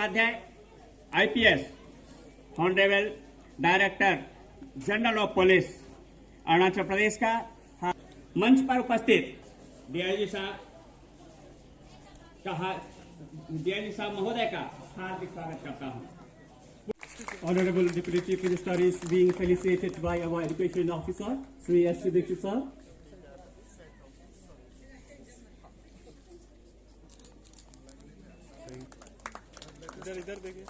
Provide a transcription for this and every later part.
Upadhyay IPS, honourable director general of police Arunachal Pradesh का मंच पर उपस्थित DIG साहब महोदय का हार्दिक स्वागत करता हूँ। Honorable Deputy Chief Minister is being felicitated by our Education Officer, Sri S. Dixit sir. इधर इधर देखिए,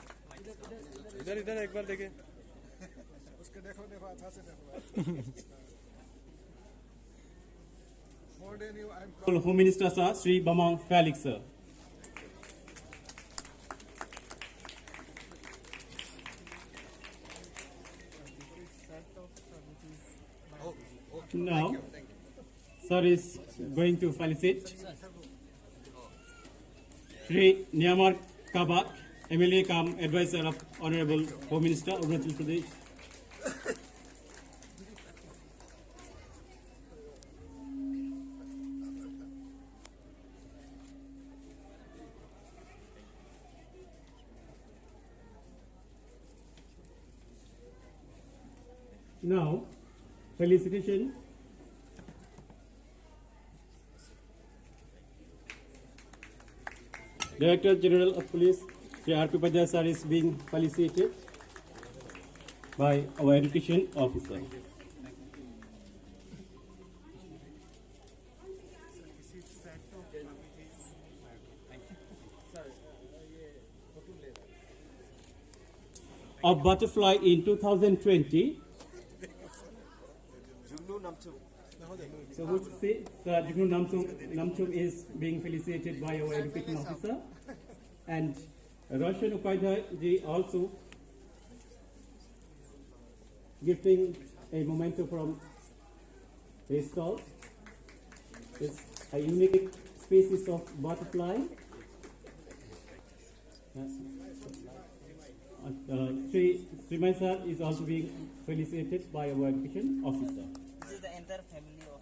इधर इधर एक बार देखिए, उसके देखो देखो अच्छा से देखो। Home Minister sir, Sri Bamang Felix sir. Now, sir is going to felicitate Sri Nyamar Kabak, MLA cum advisor of Honorable Home Minister, Arunachal Pradesh. Now, felicitation. Director General of Police, Sri R.P. Upadhyay sir is being felicitated by our Education Officer. Of butterfly in 2020. So who should say? Sir Jugnu Namsung is being felicitated by our Education Officer, and Roshan Upadhyay ji also gifting a memento from his stall. It's a unique species of butterfly. Srimai sir is also being felicitated by our Education Officer. This is the entire family of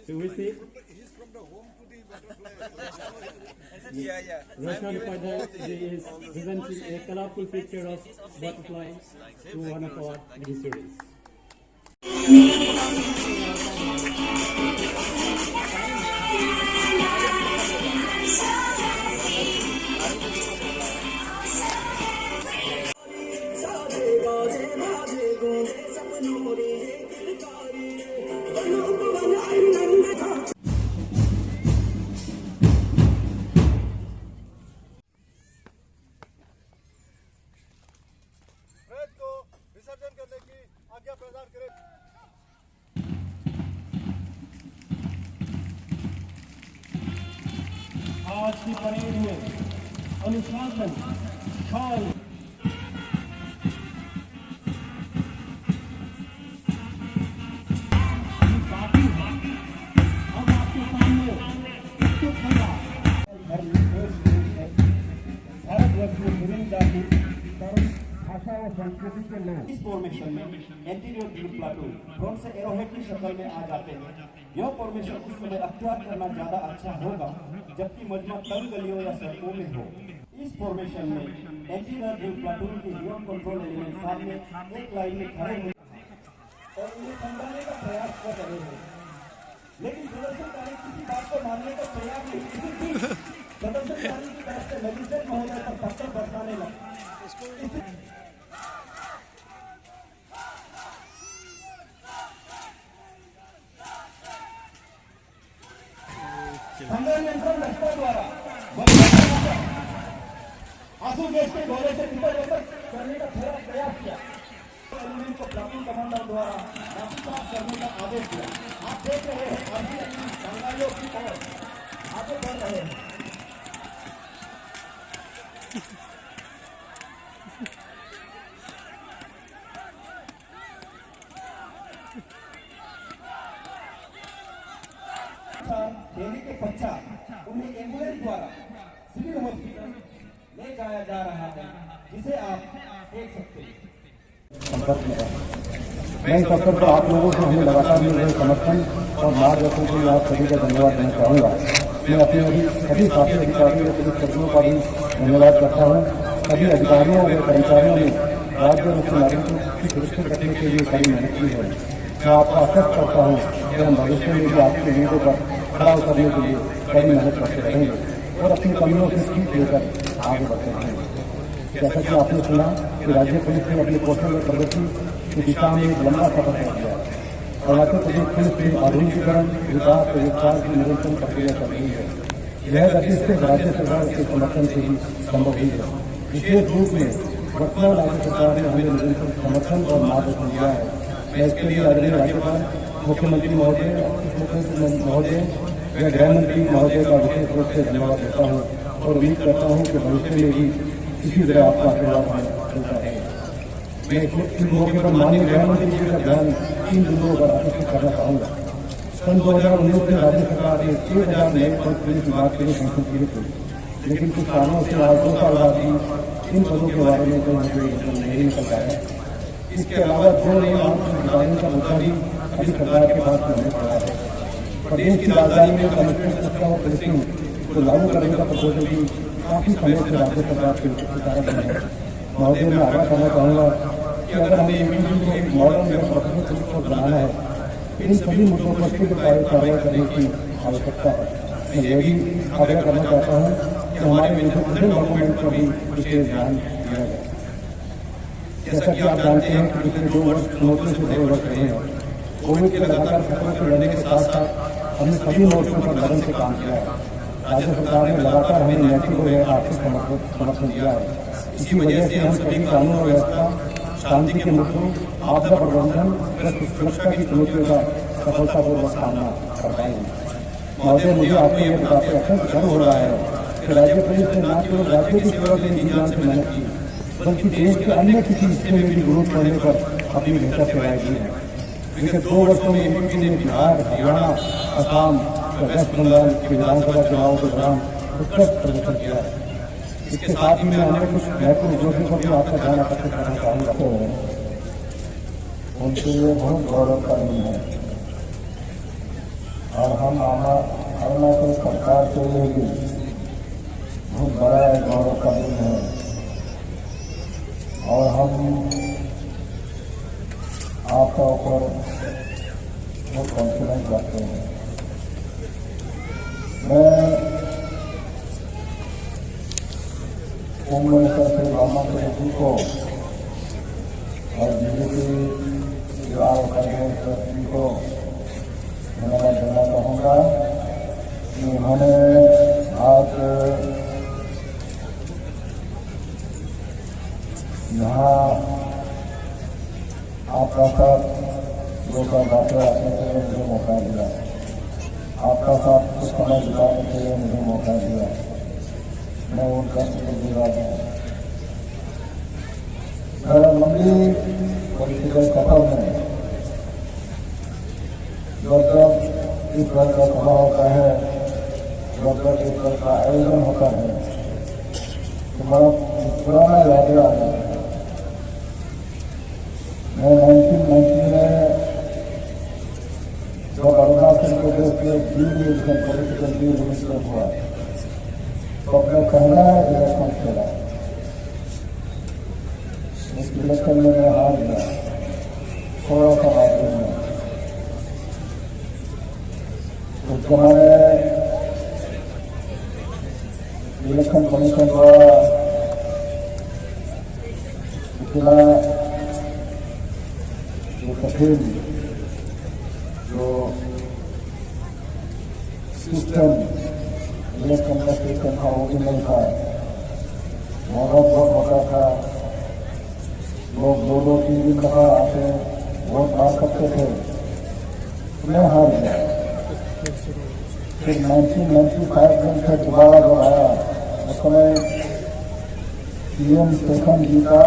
So we say He's from the home to the butterfly. Roshan Upadhyay is presenting a colorful picture of butterfly to one of our beneficiaries. को विसर्जन करने की आज्ञा प्रदान करें। आज की parade में अनुशासन, छाल, अब आपके सामने प्रस्तुत होगा भारतवर्ष में विभिन्न जाति, धर्म, भाषा और संस्कृति के लोग इस फॉर्मेशन में एंटीरियर ड्रिल प्लाटून फ्रंट से एरोहेड की शक्ल में आ जाते हैं। यह फॉर्मेशन उस समय अख्तियार करना ज्यादा अच्छा होगा जबकि मजमा तंग गलियों या सड़कों में हो। इस फॉर्मेशन में एंटीरियर ड्रिल प्लाटून के रिमोट कंट्रोल एलिमेंट सामने एक लाइन में खड़े हैं और उन्हें समझाने का प्रयास कर रहे हैं, लेकिन प्रदर्शनकारी किसी बात को मानने का प्रयास नहीं। प्रदर्शनकारी की तरफ से मजिस्ट्रेट महोदय पर पत्थर बरसाने लगे। संग्राम यंत्रण रक्षा द्वारा आंसू गैस के गोले से ऊपर करने का पूरा प्रयास किया। एलिमेंट को प्लाटून कमांडर द्वारा काफी साफ करने का आदेश दिया। आप देख रहे हैं अभी बंगालियों की ओर आगे बढ़ रहे हैं। देने के पश्चात उन्हें एम्बुलेंस द्वारा सिविल हॉस्पिटल ले जाया जा रहा है, जिसे आप देख सकते हैं। मैं इस अवसर पर आप लोगों से हमें लगातार मिल रहे समर्थन और मार्गदर्शन के लिए आप सभी का धन्यवाद देना चाहूँगा। मैं अपने सभी साथी अधिकारियों और पुलिस कर्मियों का भी धन्यवाद करता हूँ। सभी अधिकारियों और कर्मचारियों ने राज्य में नागरिकों की सुरक्षित रखने के लिए कड़ी मेहनत की है। मैं आपका आश्वस्त करता हूँ कि हम भविष्य में भी आपकी उम्मीदों पर खड़ा उतरने के लिए कड़ी मेहनत करते रहेंगे और अपनी कमियों से सीख लेकर आगे बढ़ते रहेंगे। जैसा कि आपने सुना कि राज्य पुलिस ने अपने कौशल और प्रगति की दिशा में एक लंबा सफर तय किया है। अरुणाचल प्रदेश पुलिस की आधुनिकीकरण, विकास और विस्तार की निरंतर प्रक्रिया चल रही है। यह गति सिर्फ राज्य सरकार के समर्थन से ही संभव हुई है। विशेष रूप में वर्तमान राज्य सरकार ने हमें निरंतर समर्थन और मार्गदर्शन दिया है। मैं इसके लिए आदरणीय राज्यपाल, मुख्यमंत्री महोदय, मुख्यमंत्री महोदय या गृह मंत्री महोदय का विशेष रूप से धन्यवाद देता हूँ और उम्मीद करता हूँ कि भविष्य में भी इसी तरह आपका आशीर्वाद मिलता रहेगा। मैं इस मौके पर माननीय गृह मंत्री जी का ध्यान 3 बिंदुओं पर आकर्षित करना चाहूँगा। सन 2019 में राज्य सरकार ने 1000 नए पद पुलिस विभाग के लिए घोषित किए थे, लेकिन कुछ कारणों से आज 2 साल बाद भी इन पदों के बारे में कोई नहीं निकल पाया। इसके अलावा 2 नए अधिकारियों का मुद्दा भी अभी सरकार के पास नहीं पड़ा है। प्रदेश की राजधानी में कमिश्नर सिस्टम और पुलिसिंग को लागू करने का प्रपोजल भी काफी समय से राज्य सरकार के कारण है। महोदय, मैं आगाह करना चाहूँगा कि अगर हमें मॉडर्न या प्रोफेशनल पुलिस को बनाना है, इन सभी मुद्दों पर शीघ्र कार्रवाई करने की आवश्यकता है। मैं यह भी आग्रह करना चाहता हूँ कि हमारे विभिन्न डॉक्यूमेंट पर भी विशेष ध्यान दिया जाए। जैसा कि आप जानते हैं कि पिछले 2 वर्ष चुनौतियों से भरे वर्ष रहे हैं। कोविड के लगातार खतरों से लड़ने के साथ साथ हमने सभी मोर्चों पर लगन से काम किया है। राज्य सरकार ने लगातार हमें नैतिक और आर्थिक समर्थन दिया है। इसी वजह से हम सभी कानून और व्यवस्था, शांति के मुद्दों, आपदा प्रबंधन और सुरक्षा की चुनौतियों का सफलतापूर्वक सामना कर पाए हैं। महोदय, मुझे आपको यह बताते अत्यंत गर्व हो रहा है कि राज्य पुलिस ने न केवल राज्य की सेवा के इंतजाम से मेहनत की, बल्कि देश के अन्य किसी हिस्से में भी जरूरत पड़ने पर अपनी बेहतर सेवाएं दी है। पिछले 2 वर्षों में यूपी ने बिहार, हरियाणा, असम और वेस्ट बंगाल के विधानसभा चुनाव के दौरान उत्कृष्ट प्रदर्शन किया है। इसके साथ ही मैं अन्य कुछ महत्वपूर्ण उद्योगों पर भी आपका ध्यान आकर्षित करना चाहूँगा। उनके लिए बहुत गौरव का दिन है और हम अरुणाचल सरकार के लिए भी बहुत बड़ा गौरव का दिन है और हम आपका ऊपर बहुत कॉन्फिडेंस रखते हैं। मैं होम मिनिस्टर श्री रामा जी को और बीजेपी जो ट्रस्टी को धन्यवाद देना चाहूँगा कि उन्होंने आज यहाँ आपका साथ 2 साल बातें रखने के लिए मुझे मौका दिया, आपका साथ कुछ समय बिताने के लिए मुझे मौका दिया। मैं उनका शुक्रगुजार हूँ। लंबी पॉलिटिकल सफर में जब इस तरह का सभा होता है, जब इस तरह का आयोजन होता है, तो बड़ा पुराना यादें आ जाता है। मैं 1990 में जब अरुणाचल प्रदेश के पॉलिटिकल डी मिनिस्टर हुआ तो अपना पहला इलेक्शन खेला। इस इलेक्शन में मैं हार गया, थोड़ा सा मार्जिन में। उस जमाने इलेक्शन कमीशन द्वारा इतना जो कठिन जो सिस्टम इलेक्शन का सिस्टम था वो भी नहीं था। बहुत होता था, लोग 2-3 दिन दफा आते वोट मार सकते थे। मैं हार गया। फिर 1995 में फिर दोबारा जब आया, उस समय सीएम शेखन जी का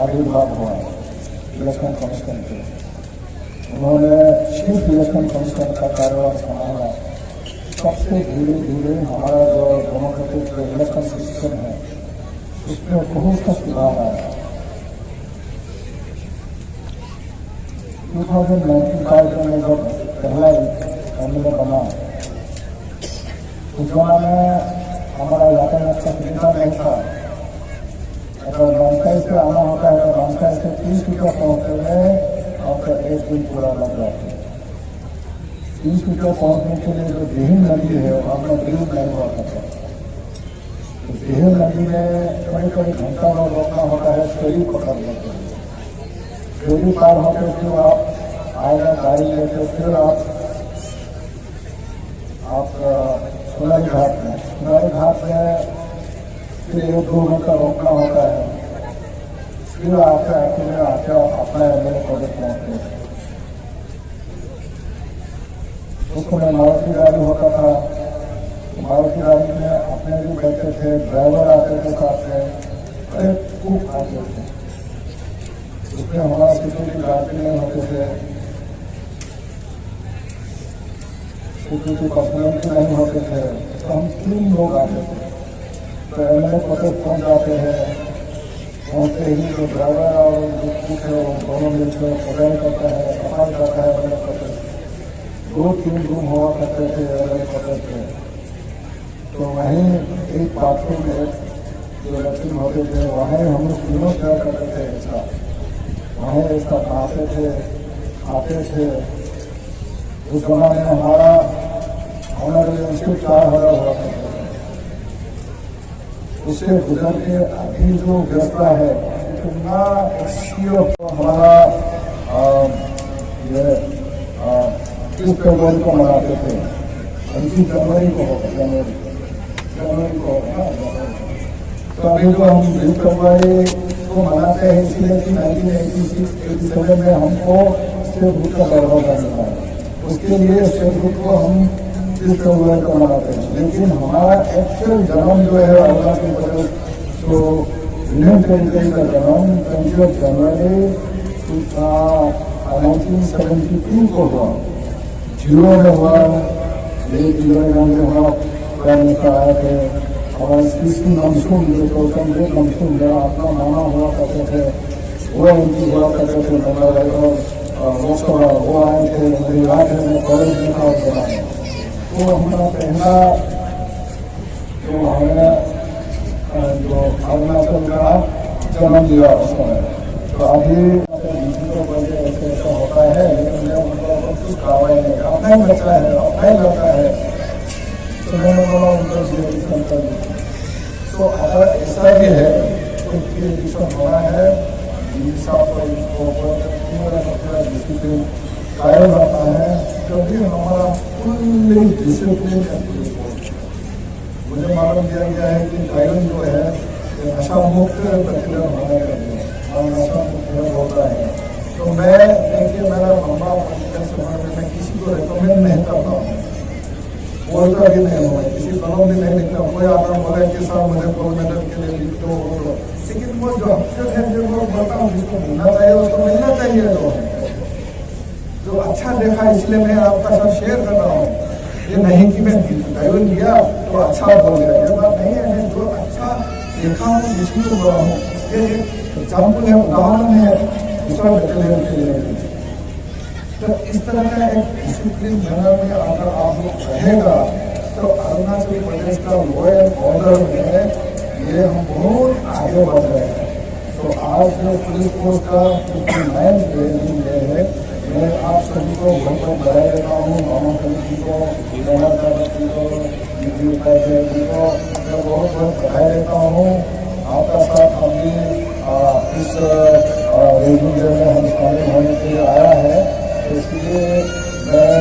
आविर्भाव हुआ इलेक्शन कमीशन से। उन्होंने सिर्फ इलेक्शन कमीशन का कार्यभार संभाला। सबसे धीरे धीरे हमारा जो डेमोक्रेटिक इलेक्शन सिस्टम है उसमें बहुत सा सुधार आया। 2095 में जब पहला एमएलए बना उस जमाने हमारा यातायात का सुविधा नहीं था। अगर रामसाई से आना होता है तो रामसाई से 3 फीटा पहुँचने में आपका 1 दिन पूरा लग जाता है। 3 फीटा पहुँचने के लिए जो देहिन नदी है आपने ब्रिज नहीं हुआ करता। तो देहिन नदी में कभी घंटा में रोकना होता है, फेरी पकड़ने के लिए। फेरी पार होते फिर आप आएगा गाड़ी लेते, फिर आप सोनारी घाट में फिर 1-2 घंटा रोकना होता है, फिर आके अपना मेरे प्रोजेक्ट पहुँचते। उस समय मारुति गाड़ी होता था, मारुति गाड़ी में अपने भी बैठते थे, ड्राइवर आते थे साथ में, खूब आते थे। उसमें हमारा किसी की गाड़ी नहीं होते थे, किसी की परफॉर्मेंस नहीं होते थे। तो हम 3 लोग आते थे। तो एमएलए प्रोजेक्ट पहुँच जाते हैं, पहुँचते ही जो ड्राइवर और जो है दोनों मिलकर पकड़ करता है, सफाई करता है। एमएलए प्रोजेक्ट 2-3 रूम हुआ करते थे एमएलए प्रोजेक्ट में। तो वहीं एक बाथरूम में जो लैट्रिन होते थे वहीं हम लोग तीनों शेयर करते थे। इसका वहीं इसका नहाते थे, खाते थे। उस जमाने में हमारा इंस्टीट्यूट 4,000 हुआ करता था। उससे गुजर के अभी जो व्यवस्था है इतना हमारा इस फरवरी को मनाते थे, 25 जनवरी को तो अभी जो हम 20 फरवरी को मनाते हैं इसलिए कि 1987 में हमको स्टेट ग्रुप का दौरा करना है। उसके लिए स्टेट ग्रुप को हम 20 फरवरी को मनाते हैं। लेकिन हमारा एक्चुअल जन्म जो है अरुणाचल प्रदेश तो यूनियन टेरिटरी का जन्म 20 जनवरी 1972 को हुआ। 0 में हुआ, हुआ प्राइम मिनिस्टर आए थे और कृषि नमसून जो कमरेड नमसून मेरा अपना माना हुआ करते थे, वो उनकी हुआ करते थे। लोकसभा वो आए थे, मेरी राज्य में कॉलेज में था बना। तो हमारा पहला जो हमें जो अरुणाचल का जन्म दिया उस समय। तो अभी ऐसा होता है, लेकिन कुछ कार्रवाई नहीं, अपना ही बच्चा है, अपना ही लड़का है। तो मैंने बोला उनको तो अगर ऐसा भी है तो इसका होना है डिसिप्लिन कायम रहता है। क्योंकि हमारा फुल्ली डिसिप्लिन मुझे मालूम दिया गया है कि गाइडलाइन जो है नशा मुक्त प्रक्रिया होना चाहिए और नशा मुक्त होता है। तो मैं देखिए मेरा लंबा मैं किसी को रिकमेंड नहीं करता हूँ, बोलता भी नहीं हुआ, किसी दलों भी नहीं लिखता। कोई आता बोले कि साहब मुझे गोल्ड मेडल के लिए लिख दो, लेकिन वो जो अक्षर है जो वो बताऊँ जिसको मिलना चाहिए उसको मिलना चाहिए। जो अच्छा देखा इसलिए मैं आपका साथ शेयर कर रहा हूँ। ये नहीं कि मैं गाइडलाइन दिया तो अच्छा बोल गया, ये बात नहीं है। मैं जो अच्छा देखा हूँ इसी को बोला हूँ। ये एग्जाम्पल है, उदाहरण है दूसरा बटालियन के लिए। तो इस तरह का एक डिसिप्लिन जनरल में अगर आप लोग रहेगा तो अरुणाचल प्रदेश का लॉ एंड ऑर्डर में ये हम बहुत आगे बढ़ रहे हैं। तो आज जो पुलिस फोर्स का 59 ट्रेनिंग है, मैं आप सभी को बहुत बधाई देता हूँ। मामा सभी को, जी को, जी को मैं बहुत बधाई देता हूँ। आपका साथ हम भी इस रेजिमेंट में हम शामिल होने के लिए आया है। तो इसलिए मैं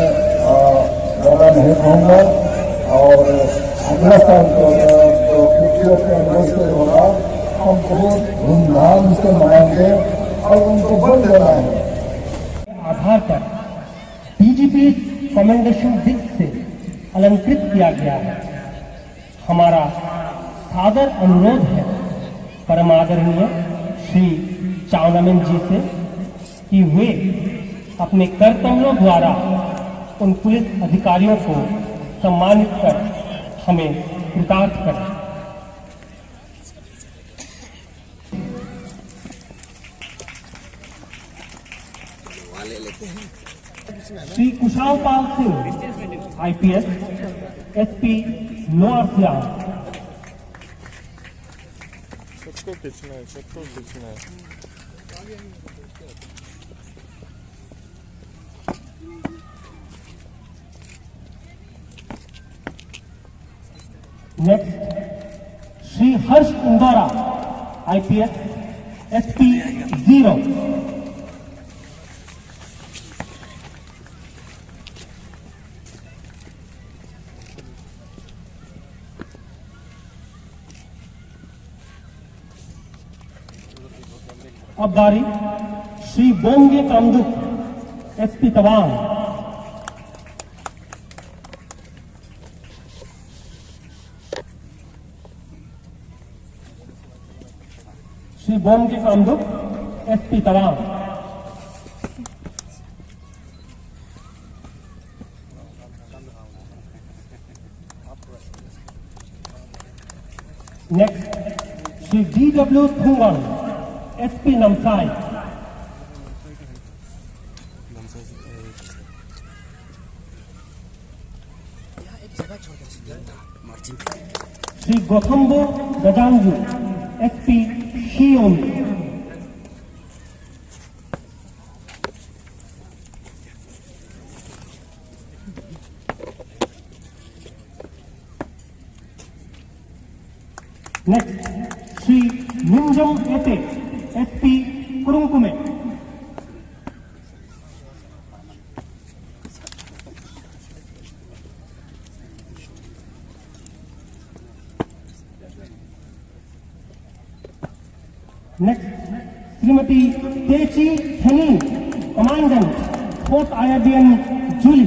ज़्यादा नहीं कहूँगा और अगला साल जो 50th एनिवर्सरी होगा हम बहुत धूमधाम से मनाएंगे और उनको बल देना है। आधार पर डीजीपी कमेंडेशन डिस्क से अलंकृत किया गया है। हमारा सादर अनुरोध है परम आदरणीय श्री चावनामेन जी से कि वे अपने कर्तव्यों द्वारा उन पुलिस अधिकारियों को सम्मानित कर हमें कृतार्थ करें। वाले लेते हैं। Shri Kushal Pal Singh IPS SP lower Siang. सबको खींचना है, सबको खींचना है। Next Shri Harsh Indora IPS SP 0। अब बारी Shri Bonge Kamduk SP Tawang. Shri Bonge Kamduk SP Tawang. Next Shri DW Thungon SP Namsai. Shri Gautambo Gajanju SP Shiyon. Next Shri Minjam Ete SP Kurungkumey. Next Shrimati Techi Theni commandant fourth IRBN जूली।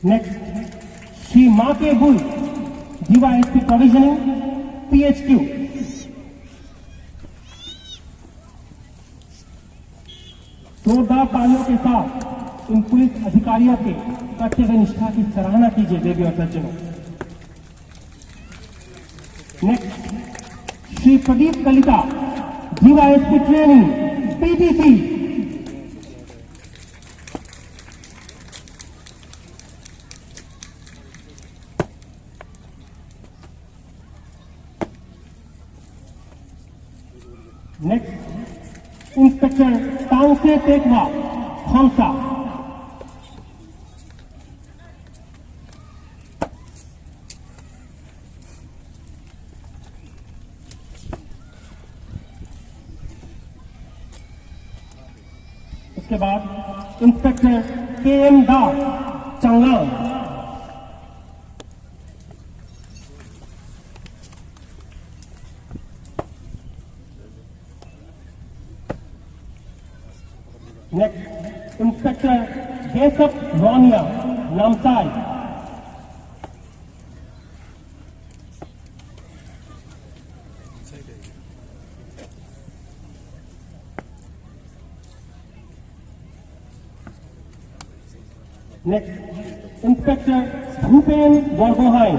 Next Shri Make Bul DYSP provisioning PHQ. जोरदार तालियों के साथ इन पुलिस अधिकारियों के कर्तव्य निष्ठा की सराहना कीजिए देवी और सज्जनों। Next Shri Pradeep Kalita DYSP training PTC. Next inspector Tanse Tekwa Khonsa. उसके बाद inspector KM Das Changlang. Next inspector Keshav Ronia Namsai. Next inspector Bhupen Borgohain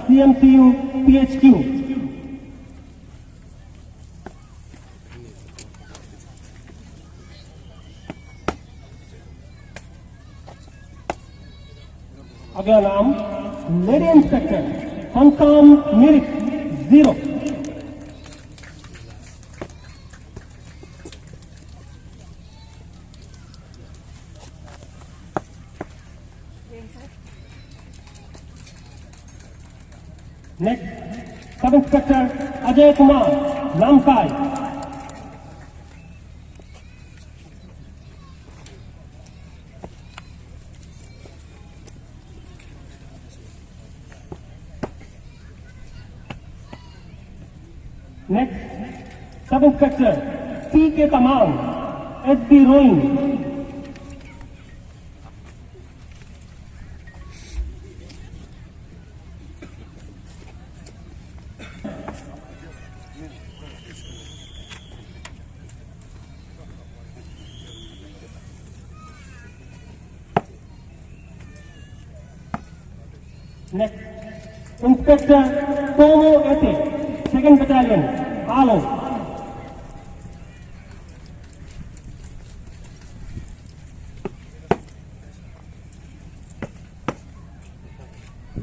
CMCU PHQ. अगला नाम lady inspector Hansam Mirik 0। Next sub inspector Ajay Kumar Namsai. Next sub inspector P K Tamam SB Roing. Next, Inspector Tomo Ete, 2nd Battalion, Alo.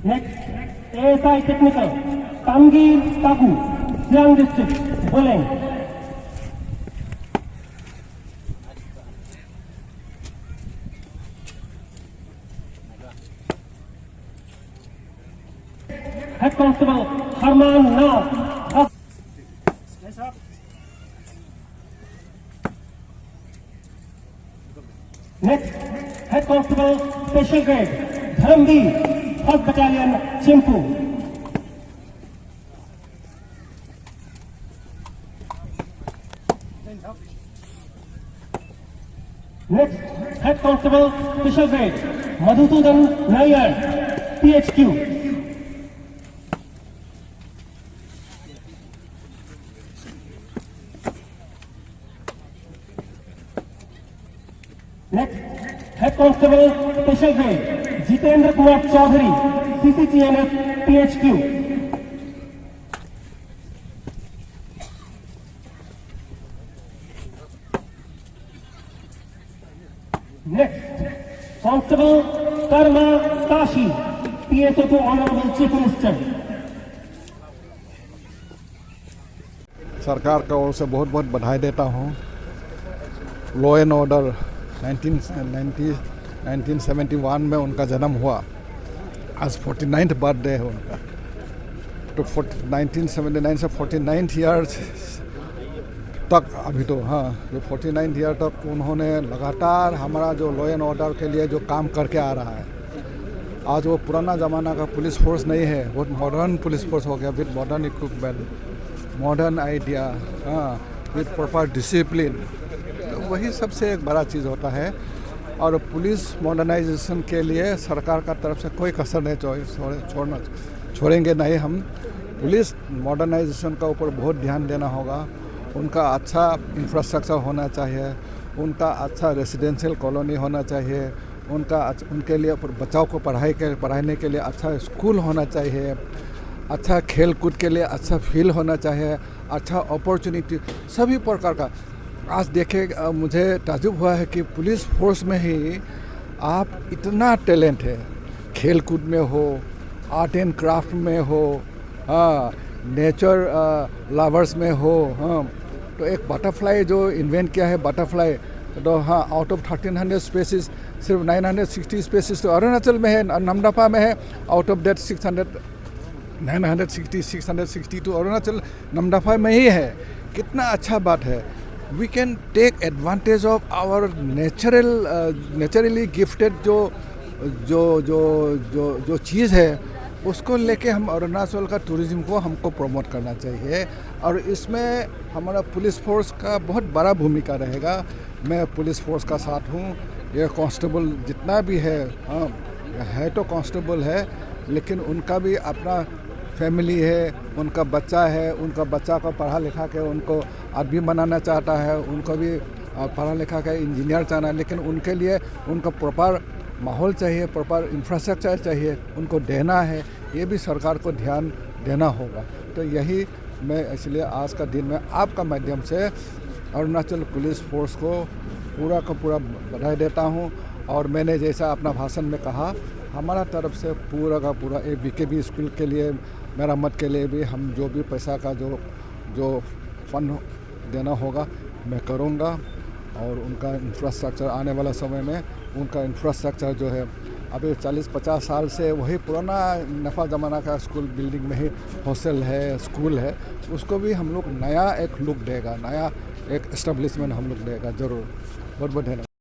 Next, ASI Technical, Tangir Tagu, Siang District, Boleng. Head Constable Harman Nav. Next, Head Constable Special Grade Dharamveer, 1st Battalion, Chimpu. Next, Head Constable Special Grade Madhusudan Nair, PHQ. Next, Head Constable Special Grade Jitendra Kumar Chaudhary, CCTNF, PHQ. Next, Constable Karma Tashi, PSO to Honorable Chief Minister. सरकार का ओर से बहुत बहुत बधाई देता हूँ। Law and order 1971 में उनका जन्म हुआ, आज 49th बर्थडे है उनका। तो 1979 से 49th ईयर्स तक, अभी तो हाँ, जो 49th ईयर तक उन्होंने लगातार हमारा जो लॉ एंड ऑर्डर के लिए जो काम करके आ रहा है। आज वो पुराना ज़माना का पुलिस फोर्स नहीं है, वो मॉडर्न पुलिस फोर्स हो गया, with modern equipment, modern idea, हाँ, विद प्रॉपर डिसिप्लिन। वही सबसे एक बड़ा चीज़ होता है। और पुलिस मॉडर्नाइजेशन के लिए सरकार का तरफ से कोई कसर नहीं छोड़ेंगे नहीं हम। पुलिस मॉडर्नाइजेशन का ऊपर बहुत ध्यान देना होगा। उनका अच्छा इंफ्रास्ट्रक्चर होना चाहिए, उनका अच्छा रेसिडेंशियल कॉलोनी होना चाहिए, उनके लिए बच्चों को पढ़ाने के लिए अच्छा स्कूल होना चाहिए, अच्छा खेल कूद के लिए अच्छा फील्ड होना चाहिए, अच्छा अपॉर्चुनिटी, सभी प्रकार का। आज देखे, मुझे ताज्जुब हुआ है कि पुलिस फोर्स में ही आप इतना टैलेंट है, खेल कूद में हो, आर्ट एंड क्राफ्ट में हो, हाँ, नेचर लवर्स में हो, हाँ। तो एक बटरफ्लाई जो इन्वेंट किया है, बटरफ्लाई, तो हाँ, आउट ऑफ 1300 स्पेसिस सिर्फ 960 स्पेसिस तो अरुणाचल में है, नमदफा में है। आउट ऑफ दैट 660 तो अरुणाचल नमदफा में ही है। कितना अच्छा बात है। We can take advantage of our naturally gifted जो चीज़ है, उसको लेके हम अरुणाचल का टूरिज्म को हमको प्रमोट करना चाहिए। और इसमें हमारा पुलिस फोर्स का बहुत बड़ा भूमिका रहेगा। मैं पुलिस फोर्स का साथ हूँ। ये कांस्टेबल जितना भी है, हाँ, है तो कांस्टेबल है, लेकिन उनका भी अपना फैमिली है, उनका बच्चा है, उनका बच्चा को पढ़ा लिखा के उनको आदमी बनाना चाहता है, उनको भी पढ़ा लिखा के इंजीनियर चाहना है, लेकिन उनके लिए उनका प्रॉपर माहौल चाहिए, प्रॉपर इंफ्रास्ट्रक्चर चाहिए, उनको देना है। ये भी सरकार को ध्यान देना होगा। तो यही मैं इसलिए आज का दिन में आपका माध्यम से अरुणाचल पुलिस फोर्स को पूरा का पूरा बधाई देता हूँ। और मैंने जैसा अपना भाषण में कहा, हमारा तरफ से पूरा का पूरा BKB स्कूल के लिए मरम्मत के लिए भी हम जो भी पैसा का जो फंड देना होगा मैं करूँगा। और उनका इंफ्रास्ट्रक्चर आने वाला समय में उनका इंफ्रास्ट्रक्चर जो है अभी 40-50 साल से वही पुराना नफ़ा ज़माना का स्कूल बिल्डिंग में ही हॉस्टल है, स्कूल है, उसको भी हम लोग नया एक लुक देगा, नया एक एस्टेब्लिशमेंट हम लोग देगा ज़रूर। बहुत बहुत धन्यवाद।